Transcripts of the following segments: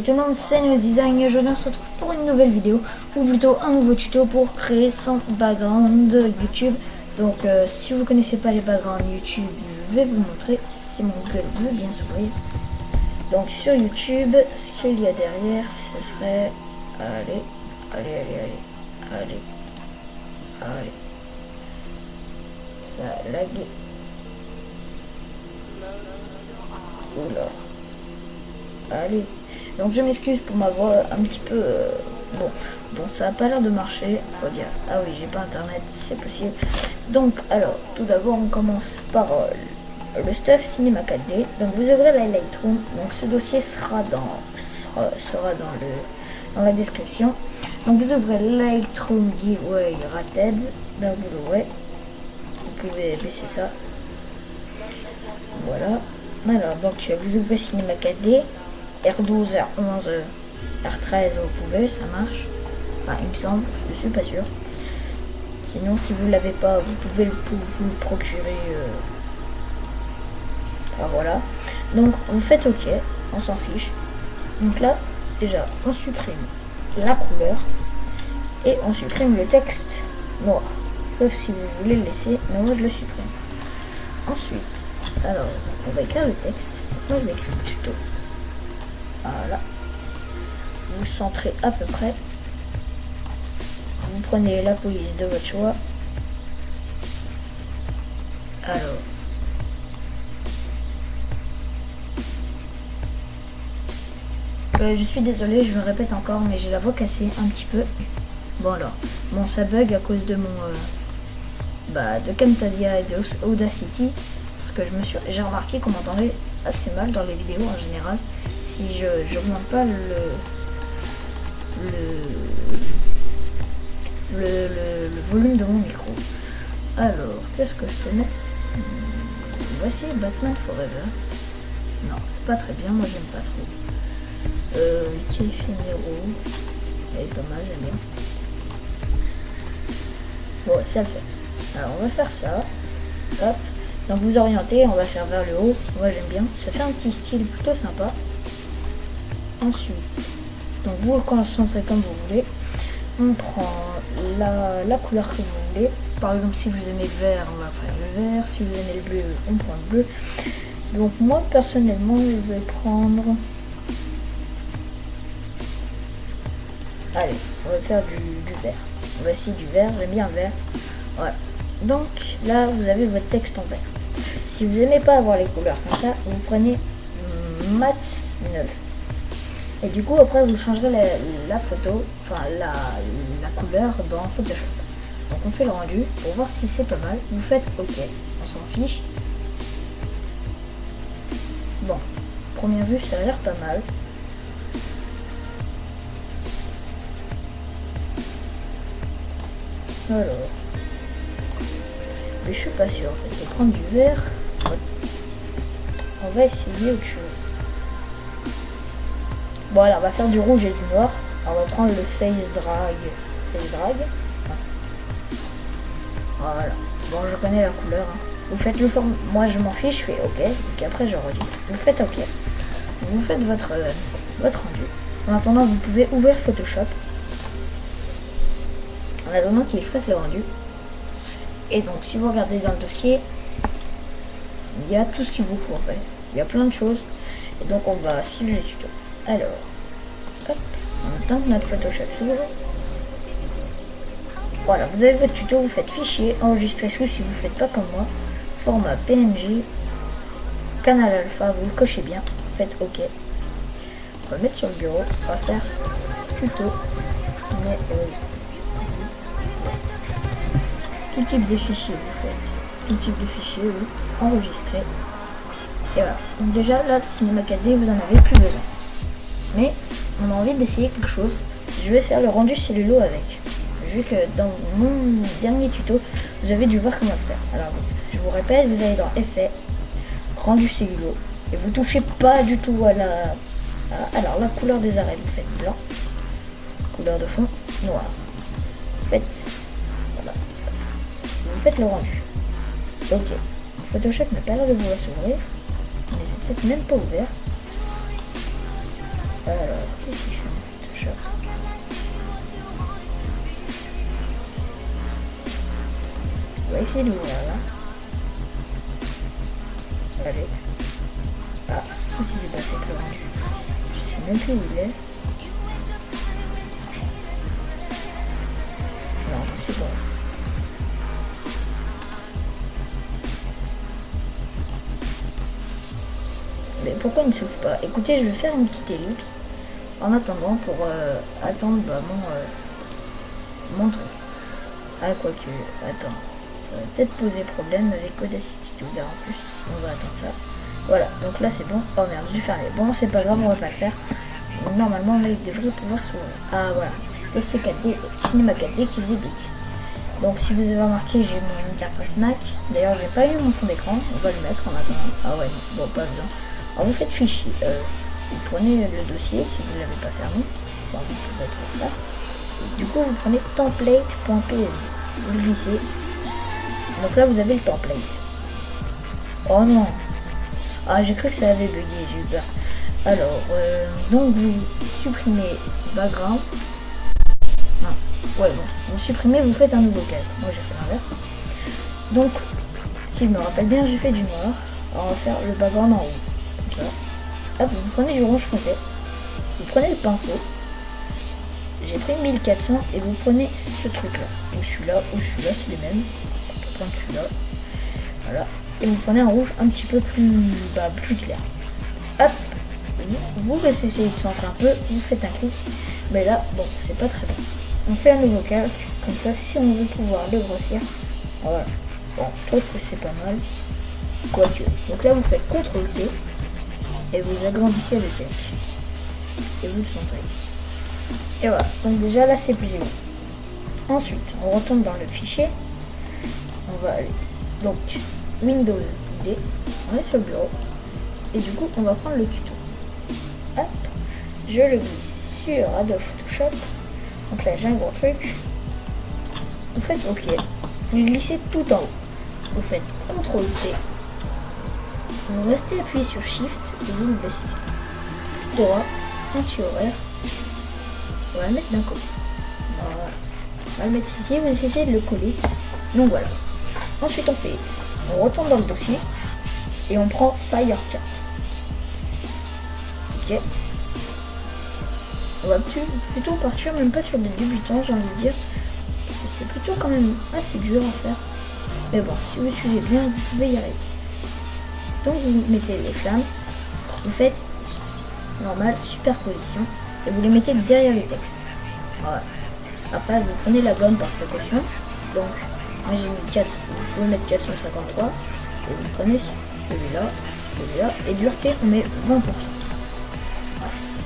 tout le monde, c'est Neos Design et aujourd'hui on se retrouve pour une nouvelle vidéo ou plutôt un nouveau tuto pour créer son background YouTube. Donc si vous connaissez pas les backgrounds YouTube, je vais vous montrer si mon Google veut bien s'ouvrir. Donc sur YouTube, ce qu'il y a derrière, ce serait allez, ça a lagué. Oula. Allez, donc je m'excuse pour ma voix un petit peu bon ça a pas l'air de marcher, faut dire. Ah oui, j'ai pas internet, c'est possible. Donc alors tout d'abord on commence par le stuff Cinema 4D. Donc vous ouvrez la Lightroom, donc ce dossier sera dans la description. Donc vous ouvrez Lightroom Giveaway Rated, donc vous l'ouvrez, vous pouvez baisser ça, voilà. Alors donc vous ouvrez Cinema 4D, R12, R11, R13 vous pouvez, ça marche. Enfin il me semble, je suis pas sûr. Sinon si vous l'avez pas, vous pouvez vous le procurer. Enfin voilà. Donc vous faites OK, on s'en fiche. Donc là, déjà on supprime la couleur et on supprime le texte noir. Sauf si vous voulez le laisser, mais moi je le supprime. Ensuite, alors on va écrire le texte. Moi je vais écrire tuto. Voilà. Vous centrez à peu près. Vous prenez la police de votre choix. Alors. Je suis désolé, je me répète encore, mais j'ai la voix cassée un petit peu. Bon alors, bon ça bug à cause de mon de Camtasia et de Audacity, parce que j'ai remarqué qu'on m'entendait assez mal dans les vidéos en général si je augmente pas le volume de mon micro. Alors, qu'est-ce que je peux mettre? On va essayer Batman Forever. Non, c'est pas très bien, moi j'aime pas trop. Qui est Fénéro, elle est pas mal, j'aime bien. Bon, ça le fait. Alors on va faire ça. Hop. Donc vous orientez, on va faire vers le haut. Moi j'aime bien. Ça fait un petit style plutôt sympa. Ensuite, donc vous le concentrez comme vous voulez. On prend la couleur que vous voulez. Par exemple, si vous aimez le vert, on va faire le vert. Si vous aimez le bleu, on prend le bleu. Donc moi personnellement, je vais prendre... Allez, on va faire du vert. On va essayer du vert, j'aime bien vert. Voilà. Donc là, vous avez votre texte en vert. Si vous n'aimez pas avoir les couleurs comme ça, vous prenez Mat 9. Et du coup, après, vous changerez la photo, enfin la couleur dans Photoshop. Donc on fait le rendu pour voir si c'est pas mal. Vous faites OK, on s'en fiche. Bon, première vue, ça a l'air pas mal. Alors, mais je suis pas sûr en fait. Je vais prendre du vert. On va essayer autre chose. Bon alors, on va faire du rouge et du noir. Alors, on va prendre le face drag. Voilà. Bon, je connais la couleur. Hein. Vous faites le forme. Moi, je m'en fiche. Je fais OK. Donc après, je redis. Vous faites OK. Vous faites votre rendu. En attendant, vous pouvez ouvrir Photoshop. En attendant qu'il fasse le rendu. Et donc si vous regardez dans le dossier, il y a tout ce qu'il vous faut en fait. Il y a plein de choses. Et donc on va suivre les tutos. Alors, hop, en même temps que notre Photoshop s'ouvre. Voilà, vous avez votre tuto, vous faites fichier, enregistrer sous si vous ne faites pas comme moi. Format PNG, canal alpha, vous le cochez bien, faites OK. On va mettre sur le bureau, on va faire tuto. Tout type de fichier vous faites. Tout type de fichier, oui. Enregistrer. Et voilà. Donc déjà là, Cinema 4D, vous en avez plus besoin. Mais on a envie d'essayer quelque chose. Je vais faire le rendu cellulo avec. Vu que dans mon dernier tuto, vous avez dû voir comment le faire. Alors je vous répète, vous allez dans Effets, rendu cellulo. Et vous touchez pas du tout à alors la couleur des arêtes, vous faites blanc. Couleur de fond, noir. Faites vous faites le rendu. OK. Photoshop n'a pas l'air de vouloir s'ouvrir. Mais c'est peut-être même pas ouvert. Alors, qu'est-ce qu'il fait mon Photoshop? On va essayer d'ouvrir là. Allez. Ah, qu'est-ce qui s'est passé plus loin? Je sais même plus où il est. Non, c'est bon. Mais pourquoi il ne s'ouvre pas? Écoutez, je vais faire une petite ellipse en attendant pour attendre mon truc. Ah, quoique, attends. Ça va peut-être poser problème avec Audacity to ouvert en plus. On va attendre ça. Voilà, donc là c'est bon. Oh merde, j'ai fermé. Bon, c'est pas grave, on va pas le faire. Normalement, là, il devrait pouvoir s'ouvrir. Ah, voilà. C'était C4D, Cinema 4D qui faisait big. Donc, si vous avez remarqué, j'ai mon interface Mac. D'ailleurs, j'ai pas eu mon fond d'écran. On va le mettre en attendant. Ah ouais, bon, pas besoin. Alors, vous faites fichier. Vous prenez le dossier si vous ne l'avez pas fermé. Enfin, vous pouvez faire ça. Et du coup, vous prenez template.psd. Vous le glissez. Donc là, vous avez le template. Oh non. Ah, j'ai cru que ça avait bugué, j'ai eu peur. Alors, donc vous supprimez background. Mince. Ouais, bon. Vous supprimez, vous faites un nouveau cadre. Moi, j'ai fait l'inverse. Donc, si je me rappelle bien, j'ai fait du noir. Alors, on va faire le background en haut. Comme ça. Hop, vous prenez du rouge foncé. Vous prenez le pinceau. J'ai pris 1400 et vous prenez ce truc-là. Ou celui-là, c'est les mêmes. On peut prendre celui-là. Voilà. Et vous prenez un rouge un petit peu plus clair. Hop. Vous essayez de centrer un peu, vous faites un clic. Mais là, bon, c'est pas très bien. On fait un nouveau calque. Comme ça, si on veut pouvoir le grossir. Voilà. Bon, je trouve que c'est pas mal. Quoique. Donc là, vous faites CTRL-T. Et vous agrandissez le calque. Et vous le centrez. Et voilà, donc déjà là c'est plus évident. Ensuite, on retourne dans le fichier. On va aller, donc, Windows D, on est sur le bureau. Et du coup, on va prendre le tuto. Hop, je le glisse sur Adobe Photoshop. Donc là, j'ai un gros truc. Vous faites OK. Vous le glissez tout en haut. Vous faites CTRL-T. Vous restez appuyé sur Shift et vous le baissez. Droit, anti-horaire. On va le mettre d'un côté. Voilà. On va le mettre ici, vous essayez de le coller. Donc voilà. Ensuite on retourne dans le dossier et on prend Firecat. Ok. On va plutôt partir même pas sur des débutants, j'ai envie de dire. C'est plutôt quand même assez dur à faire. Mais bon, si vous suivez bien, vous pouvez y arriver. Donc vous mettez les flammes, vous faites normal, superposition. Et vous les mettez derrière les textes. Voilà. Après, vous prenez la gomme par précaution. Donc, moi j'ai mis 4, vous pouvez mettre 453. Et vous prenez celui-là, et dureté, on met 20%. Voilà.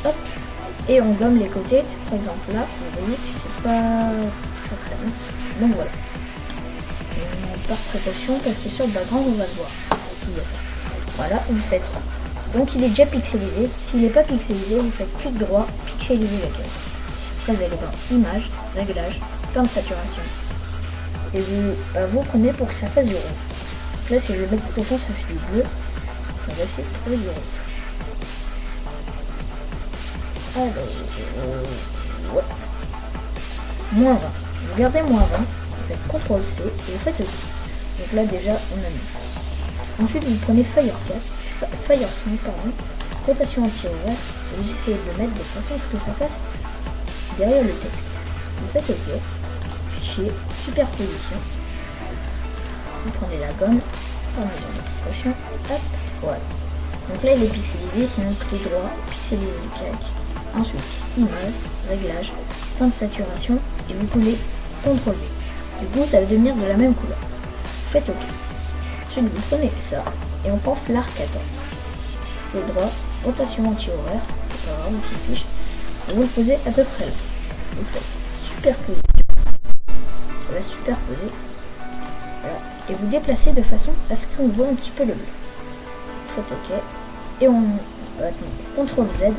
Hop. Et on gomme les côtés. Par exemple, là, vous voyez que c'est pas très bien. Donc voilà. Et on met par précaution parce que sur le background, on va le voir. S'il y a ça. Voilà, vous faites. Donc il est déjà pixelisé. S'il n'est pas pixelisé, vous faites clic droit, pixeliser la case. Après vous allez dans Image, Réglage, Temps de saturation. Et vous prenez pour que ça fasse du rouge. Là si je le mets tout au fond, ça fait du bleu. On va essayer de trouver du rouge. Alors, ouais. Moins 20. Vous gardez moins 20, vous faites CTRL-C et vous faites OK. Donc là déjà on a mis. Ensuite vous prenez Fire 5, rotation anti-horaire, et vous essayez de le mettre de façon à ce que ça fasse derrière le texte. Vous faites OK, fichier, superposition, vous prenez la gomme, par mesure de précaution, hop, voilà. Donc là il est pixelisé, sinon tout est droit, pixeliser le calque. Ensuite, image, réglage, temps de saturation, et vous collez CTRL-V. Du coup ça va devenir de la même couleur. Vous faites OK. Ensuite vous prenez ça, et on prend FLAR 14. Le droit, rotation anti-horaire, c'est pas grave, on s'en fiche. Et vous le posez à peu près là. Vous faites superposition. Ça va superposer. Voilà. Et vous déplacez de façon à ce qu'on voit un petit peu le bleu. Vous faites OK. Et on CTRL Z,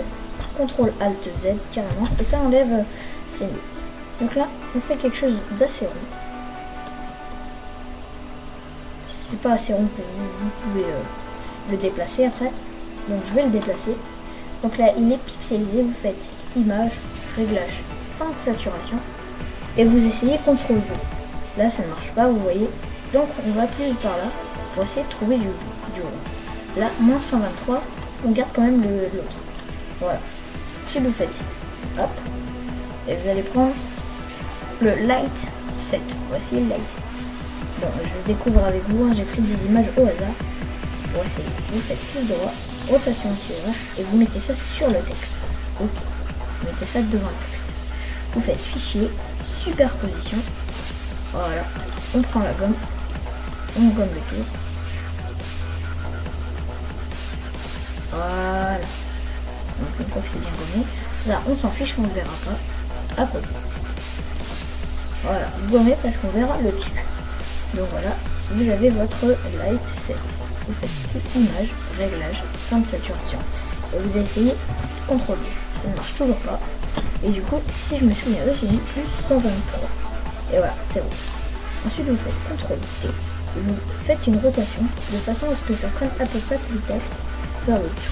CTRL ALT Z carrément. Et ça enlève ces nœuds. Donc là, on fait quelque chose d'assez rond. Si c'est pas assez rond pour vous, vous pouvez le déplacer après. Donc je vais le déplacer. Donc là, il est pixelisé, vous faites image, réglage, temps de saturation, et vous essayez CTRL V. Là, ça ne marche pas, vous voyez. Donc, on va plus par là pour essayer de trouver du haut. Là, moins 123, on garde quand même l'autre. Voilà. Ensuite, vous faites hop, et vous allez prendre le Light 7. Voici le Light 7. Bon, je découvre avec vous, hein, j'ai pris des images au hasard. Pour essayer. Vous faites clic droit, rotation anti-horaire, et vous mettez ça sur le texte. Ok. Vous mettez ça devant le texte. Vous faites fichier, superposition. Voilà. On prend la gomme. On gomme le tour. Voilà. Donc une fois que c'est bien gommé, là on s'en fiche, on ne le verra pas à côté. Voilà, vous gommez parce qu'on verra le dessus. Donc voilà, vous avez votre Light 7. Vous faites image, réglage, temps de saturation. Et vous essayez CTRL V. Ça ne marche toujours pas. Et du coup, si je me souviens bien, j'ai mis plus 123. Et voilà, c'est bon. Ensuite, vous faites CTRL T. Vous faites une rotation de façon à ce que ça prenne à peu près tout le texte vers le dessus.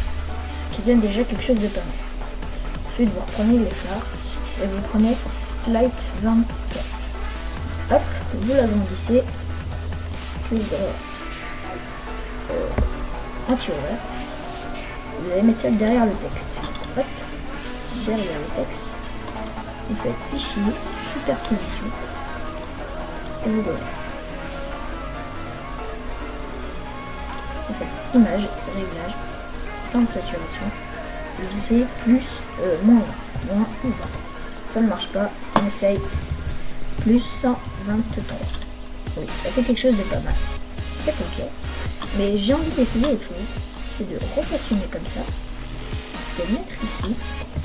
Ce qui donne déjà quelque chose de pas mal. Ensuite, vous reprenez les phares et vous prenez Light 24. Hop, vous l'agrandissez. Clic droit. Anti-horaire. Vous allez mettre ça derrière le texte. Hop, derrière le texte. Vous faites fichier, superposition. Et vous gommez. Vous faites image, réglage, temps de saturation. C'est plus, moins 20. Moins ou 20. Ça ne marche pas. On essaye. Plus 123. Oui, ça fait quelque chose de pas mal. C'est ok. Mais j'ai envie d'essayer autre chose. C'est de rotationner comme ça. De le mettre ici.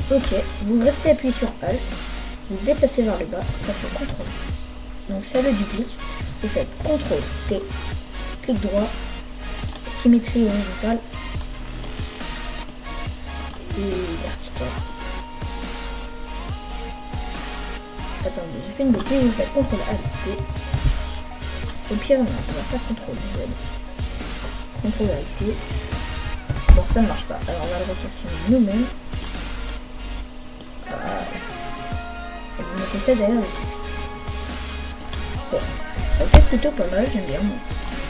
Ok. Vous restez appuyé sur Alt. Vous déplacez vers le bas. Ça fait CTRL. Donc ça le duplique. Vous faites CTRL T. Clic droit. Symétrie horizontale. Et verticale. Attendez, j'ai fait une bêtise. Vous faites CTRL Alt T. Au pire, non, on va faire CTRL Z. CTRL Alt T. Bon, ça ne marche pas. Alors, on va le rotationner nous-mêmes. Voilà. Et vous mettez ça derrière le texte. Bon, ça fait plutôt pas mal, j'aime bien.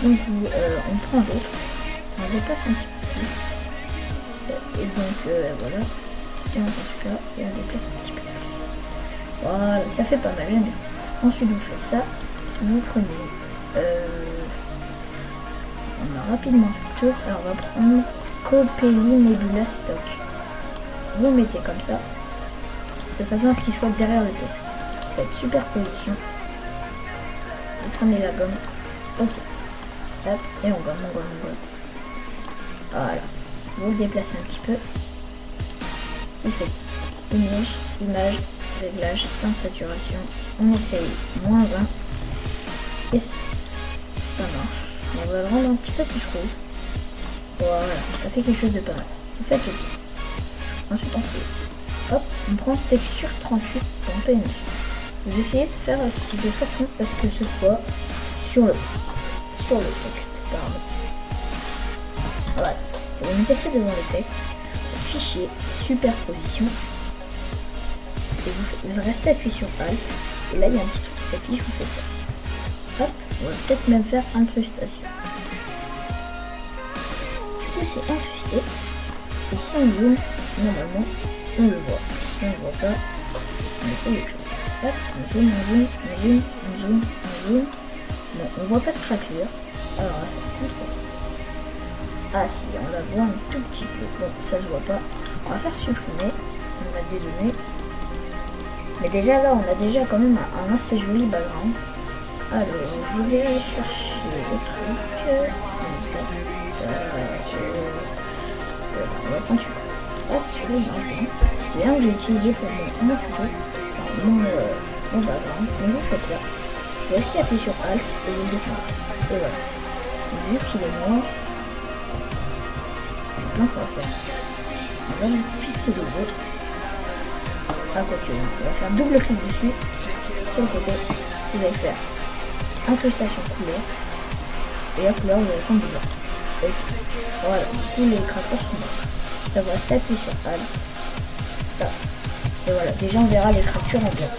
Donc, on prend l'autre. On dépasse un petit peu plus. Et donc, voilà. Et on prend celui-là et on déplace un petit peu plus. Voilà, ça fait pas mal, j'aime bien. Ensuite, vous faites ça. Vous prenez... on a rapidement fait le tour. Alors, on va prendre Copelli Nebula Stock. Vous le mettez comme ça, de façon à ce qu'il soit derrière le texte. Vous faites superposition. Vous prenez la gomme. Ok. Hop, et on gomme, on gomme, on gomme. Voilà. Vous le déplacez un petit peu. Vous faites image, réglage, temps de saturation. On essaye moins 20. Et ça marche. On va le rendre un petit peu plus rouge. Voilà, ça fait quelque chose de pas mal. Vous faites OK. Ensuite on fait, hop, on prend texture 38 dans PNG. Vous essayez de faire de façon à ce que ce soit sur le texte. Pardon. Voilà. Vous mettez ça devant le texte. Fichier, superposition. Et vous restez appuyé sur Alt. Et là il y a un petit truc qui s'affiche, vous faites ça. Hop, on va peut-être même faire incrustation. Du coup c'est incrusté. Et si on zoome, normalement, on le voit. Si on ne le voit pas, on essaye autre chose. Hop, on zoome, on zoome, on zoome, on zoome, on zoome. Bon, on voit pas de craquelure. Alors on va faire CTRL. Ah si, on la voit un tout petit peu. Bon, ça se voit pas. On va faire supprimer. On va dézoomer. Mais déjà là, on a déjà quand même un assez joli background. Alors, je vais aller chercher le truc. On va prendre celui-là. Hop, celui-là, c'est un que j'ai utilisé pour mon tuto, mon background. Donc vous faites ça. Vous restez appuyé sur Alt et vous le descendez. Et voilà. Vu qu'il est noir, je sais pas quoi faire. On va le pixeliser. Ah, quoi que, on va faire double clic dessus. Sur le côté, vous allez faire incrustation couleur. Et la couleur, vous allez prendre du blanc. Voilà, du coup les craqueurs sont morts. Après, vous restez appuyé sur Alt. Là. Et voilà, déjà on verra les fractures en blanc.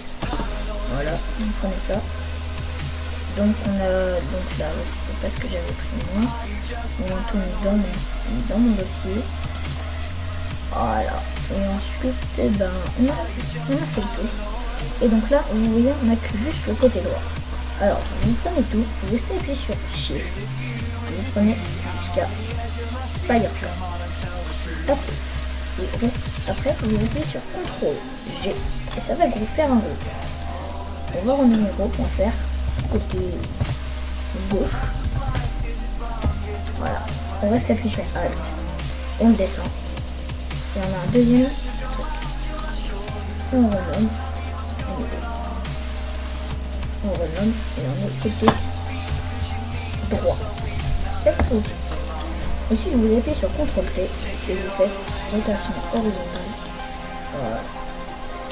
Voilà, vous prenez ça. Donc on a, donc là, c'était pas ce que j'avais pris moi. On tourne dans mon dossier. Voilà. Et ensuite, eh ben, on a fait le tour. Et donc là, vous voyez, on n'a que juste le côté droit. Alors, vous prenez tout, vous restez appuyé sur Shift. Vous prenez jusqu'à Firecam. Hop. Et après, vous appuyez sur CTRL G. Et ça va vous faire un groupe. On va voir au numéro qu'on va faire côté gauche. Voilà. On reste appuyé sur Alt. On descend. Et on a un deuxième truc. On renomme. On renomme et on est côté droit. C'est tout. Ensuite, vous appuyez sur CTRL T et vous faites rotation horizontale. Voilà.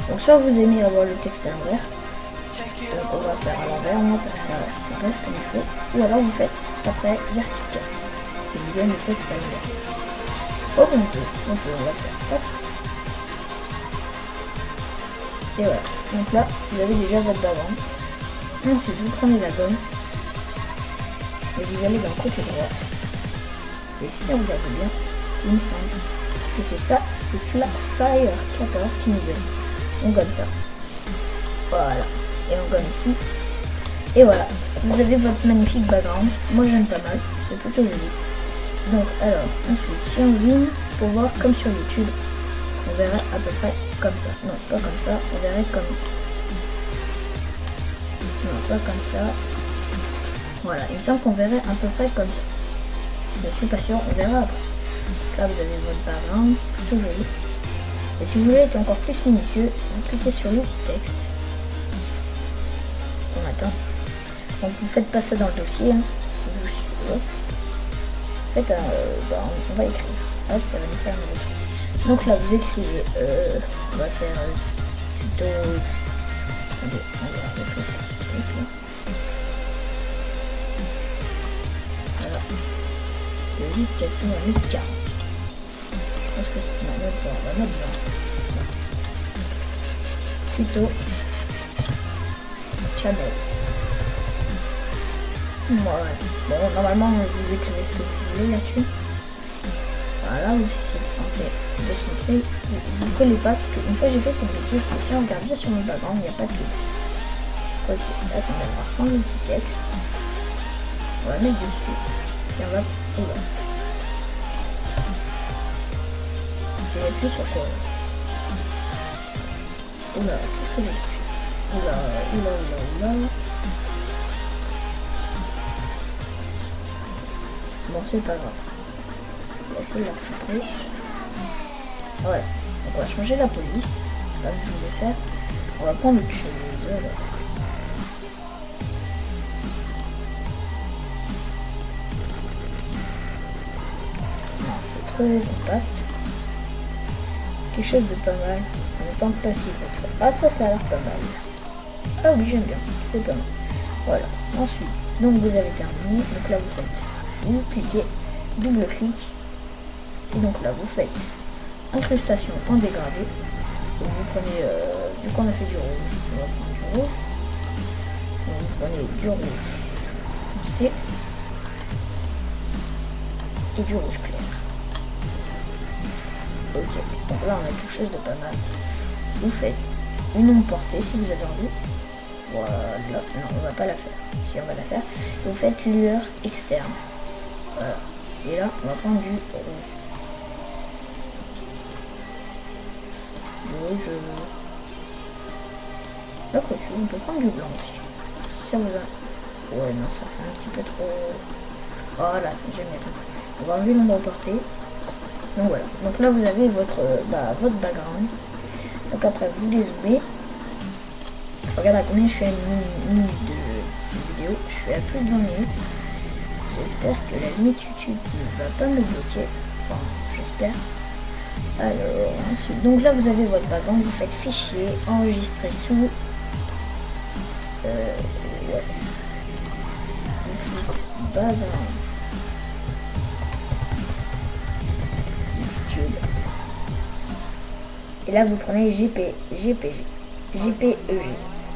Donc soit vous aimez avoir le texte à l'envers, donc on va faire à l'envers, moi pour que ça reste comme il faut, ou alors vous faites après vertical, ce qui vous donne le texte à l'envers. Oh bon, donc on va faire hop. Et voilà. Donc là, vous avez déjà votre background. Ensuite, vous prenez la gomme et vous allez dans le côté droit. Et si on regarde bien, il me semble que c'est ça, c'est Fire 14 qui nous donne. On gomme ça. Voilà. Et on gomme ici. Et voilà. Vous avez votre magnifique background. Moi j'aime pas mal. C'est plutôt joli. Donc alors, ensuite, si on zoome pour voir comme sur YouTube, on verrait à peu près comme ça. Non, pas comme ça. On verrait comme... Non, pas comme ça. Voilà. Il me semble qu'on verrait à peu près comme ça. Je suis pas sûr, on verra après. Là vous avez votre background, plutôt joli. Et si vous voulez être encore plus minutieux, vous cliquez sur l'outil texte. On attend. Donc vous faites pas ça dans le dossier. Hein. Vous faites on va écrire. Hop, ça va nous faire un autre. Donc là vous écrivez. On va faire tuto. Attendez, on va faire ça. Voilà. De 8, 4, 6, 8, 40. Je pense que c'est on va mettre 20. Tuto. Channel. Ouais. Bon, normalement, vous écrivez ce que vous voulez là-dessus. Voilà, vous essayez de centrer. Vous ne collez pas, parce qu'une fois j'ai fait cette bêtise, et si on regarde bien sur mon background, il n'y a pas de tout. Ok, attendez, on va reprendre le petit texte. On va mettre dessus. Et on va... Oula. J'ai appuyé sur quoi? Oula, qu'est-ce que j'ai touché? Oula. Bon, c'est pas grave. On va essayer de la retrouver. Voilà. Donc on va changer la police. Là, je vais faire. On va prendre autre chose. Alors. Compact. Quelque chose de pas mal. En étant pas si gros que ça. Ah ça a l'air pas mal. Ah oui j'aime bien. C'est pas mal. Voilà. Ensuite, donc vous avez terminé. Donc là vous faites. Vous cliquez, double clic. Et donc là vous faites incrustation en dégradé. Donc vous prenez du coup on a fait du rouge. On va prendre du rouge. Donc vous prenez du rouge foncé et du rouge clair. Ok, donc là on a quelque chose de pas mal. Vous faites une ombre portée si vous avez envie. Voilà, non on va pas la faire. Si on va la faire, vous faites lueur externe. Voilà. Et là on va prendre du rouge. Là quoi on peut prendre du blanc aussi. Si ça vous a... Ouais non ça fait un petit peu trop... Voilà, ça j'aime bien. On va enlever l'ombre portée. Donc voilà, donc là vous avez votre background. Donc après vous dézoomez. Regardez à combien je suis à une minute de vidéo. Je suis à plus de 20 minutes. J'espère que la limite YouTube ne va pas me bloquer. Enfin, j'espère. Alors, ensuite, donc là vous avez votre background. Vous faites fichier, enregistrer sous. Ouais. Vous faites background. Et là, vous prenez JPEG.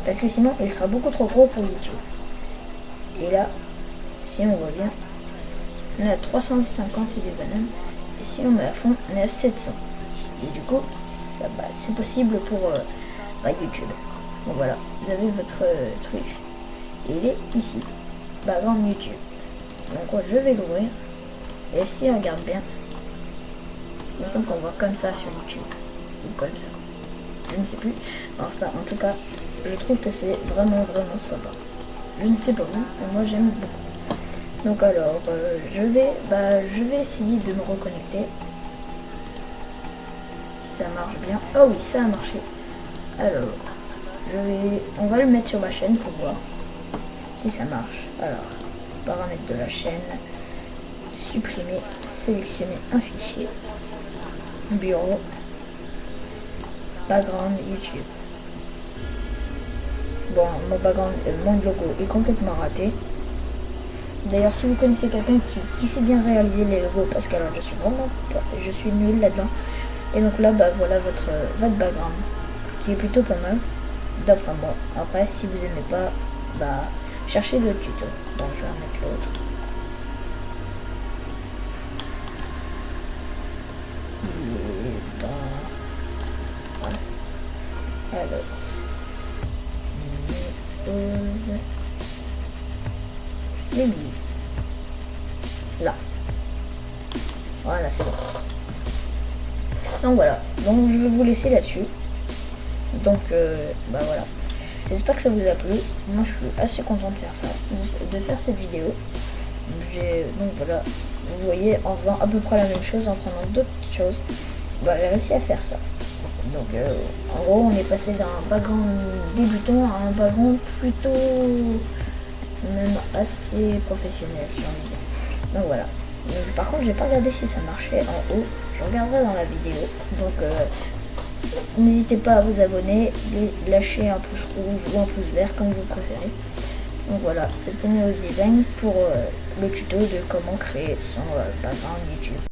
Parce que sinon, il sera beaucoup trop gros pour YouTube. Et là, si on voit bien, on est à 350 et des bananes. Et si on met à fond, on est à 700. Et du coup, c'est possible pour YouTube. Donc voilà, vous avez votre truc. Et il est ici. Background YouTube. Donc je vais l'ouvrir. Et si on regarde bien, il me semble qu'on voit comme ça sur YouTube. Ou comme ça. Je ne sais plus. Enfin, en tout cas, je trouve que c'est vraiment sympa. Je ne sais pas vous, mais moi j'aime beaucoup. Donc alors, je vais essayer de me reconnecter. Si ça marche bien. Oh oui, ça a marché. Alors, on va le mettre sur ma chaîne pour voir si ça marche. Alors, paramètres de la chaîne, supprimer, sélectionner un fichier, bureau, background YouTube. Bon, mon logo est complètement raté. D'ailleurs, si vous connaissez quelqu'un qui sait bien réaliser les logos, parce que alors je suis nul là-dedans. Et donc là, voilà votre background, qui est plutôt pas mal, d'après moi. Après, si vous aimez pas, cherchez d'autres tutos. Bon, je vais remettre l'autre. Voilà. Alors. L'aiguille. Là. Voilà, c'est bon. Donc voilà. Donc je vais vous laisser là-dessus. Donc voilà. J'espère que ça vous a plu. Moi je suis assez content de faire ça, de faire cette vidéo. Donc voilà. Vous voyez, en faisant à peu près la même chose, en prenant d'autres choses, j'ai réussi à faire ça. Donc en gros on est passé d'un background débutant à un background plutôt même assez professionnel, j'ai envie de dire. Donc voilà. Donc, par contre j'ai pas regardé si ça marchait en haut, je regarderai dans la vidéo. Donc n'hésitez pas à vous abonner, lâcher un pouce rouge ou un pouce vert comme vous préférez. Donc voilà, c'était Neos Design pour le tuto de comment créer son background YouTube.